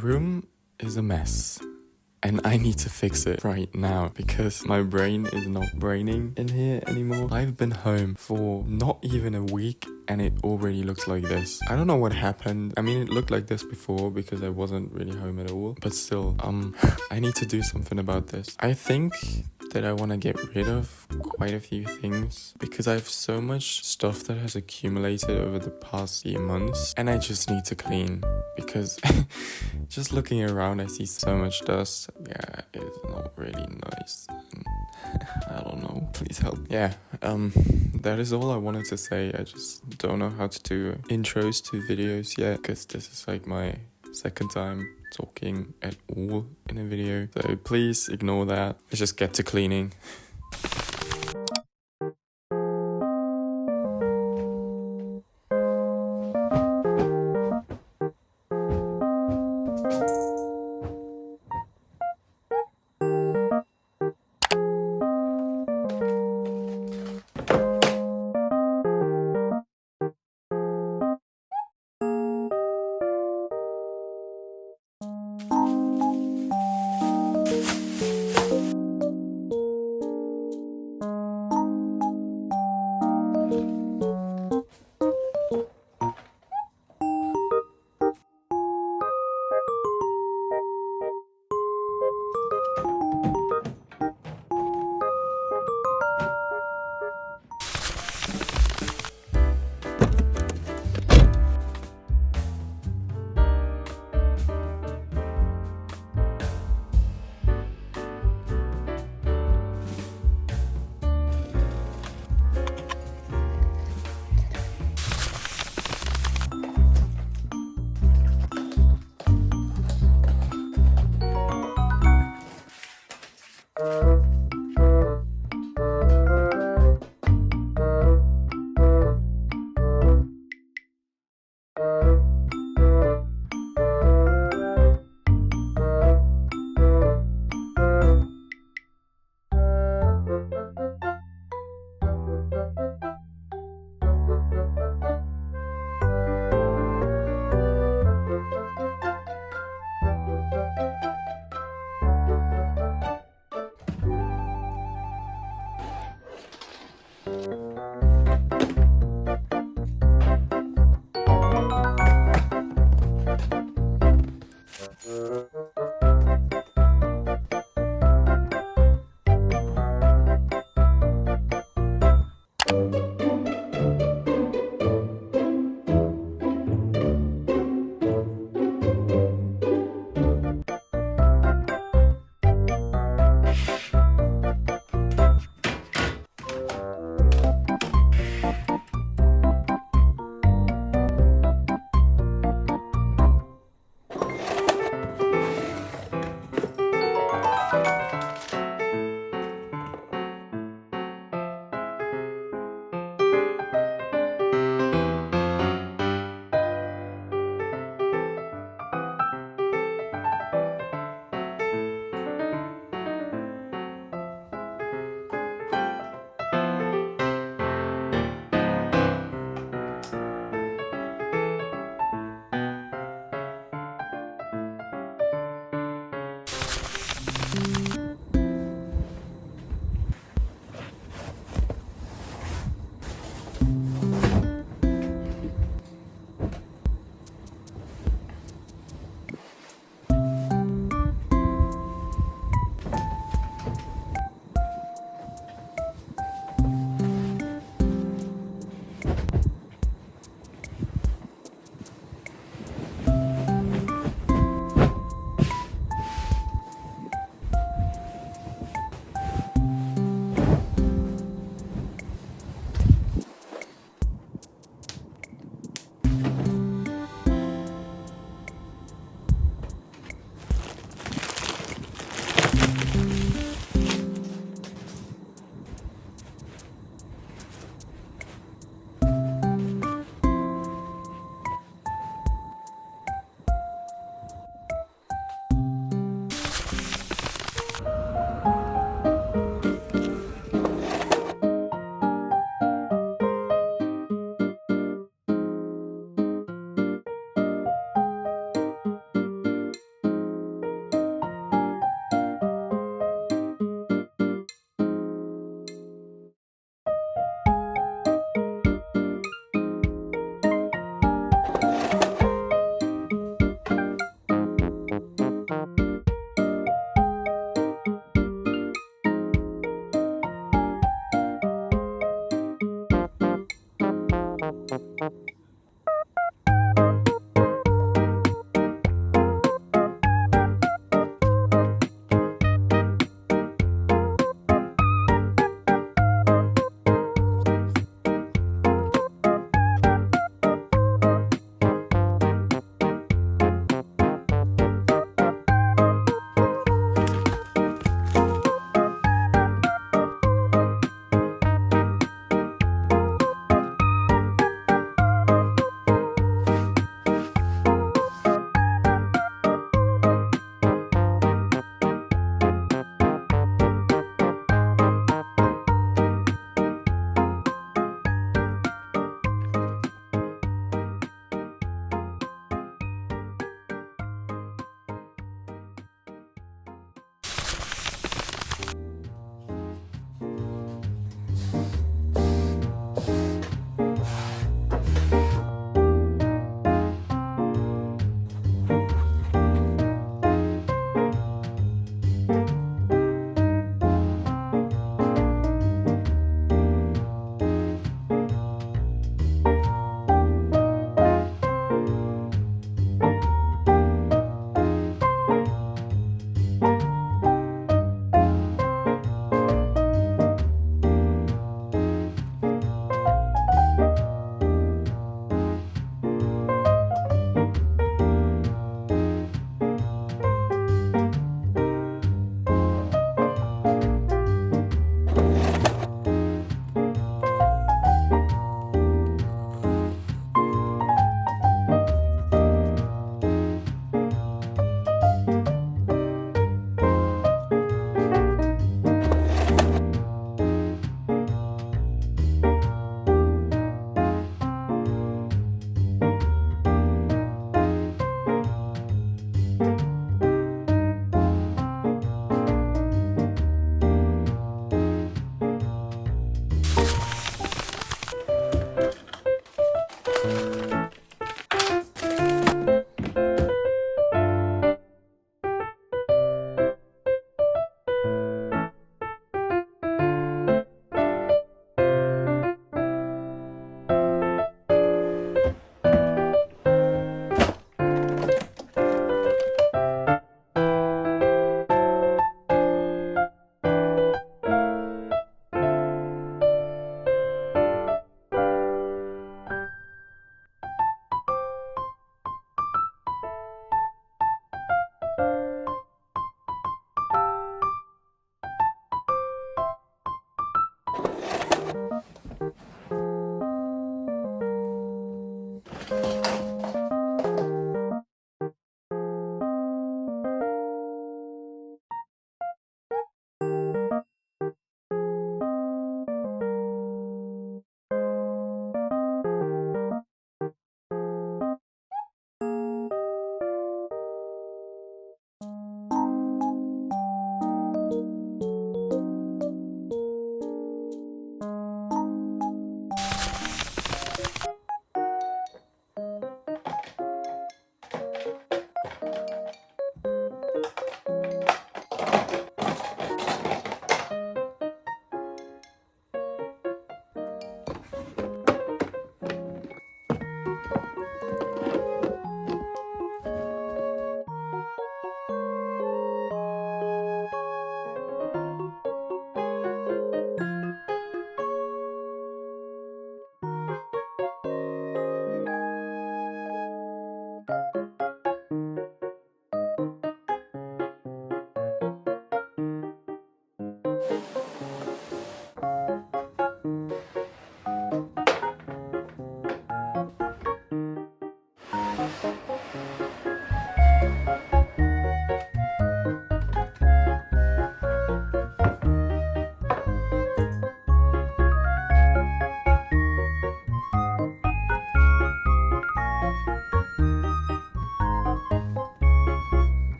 room is a mess. And I need to fix it right now because my brain is not braining in here anymore. I've been home for not even a week and it already looks like this. I don't know what happened. I mean, it looked like this before because I wasn't really home at all. But still, I need to do something about this. I think that I want to get rid of quite a few things because I have so much stuff that has accumulated over the past few months and I just need to clean because just looking around I see so much dust. Yeah, it's not really nice. I don't know, please help. Yeah, that is all I wanted to say. I just don't know how to do intros to videos yet because this is like my second time talking at all in a video, so please ignore that. Let's just get to cleaning.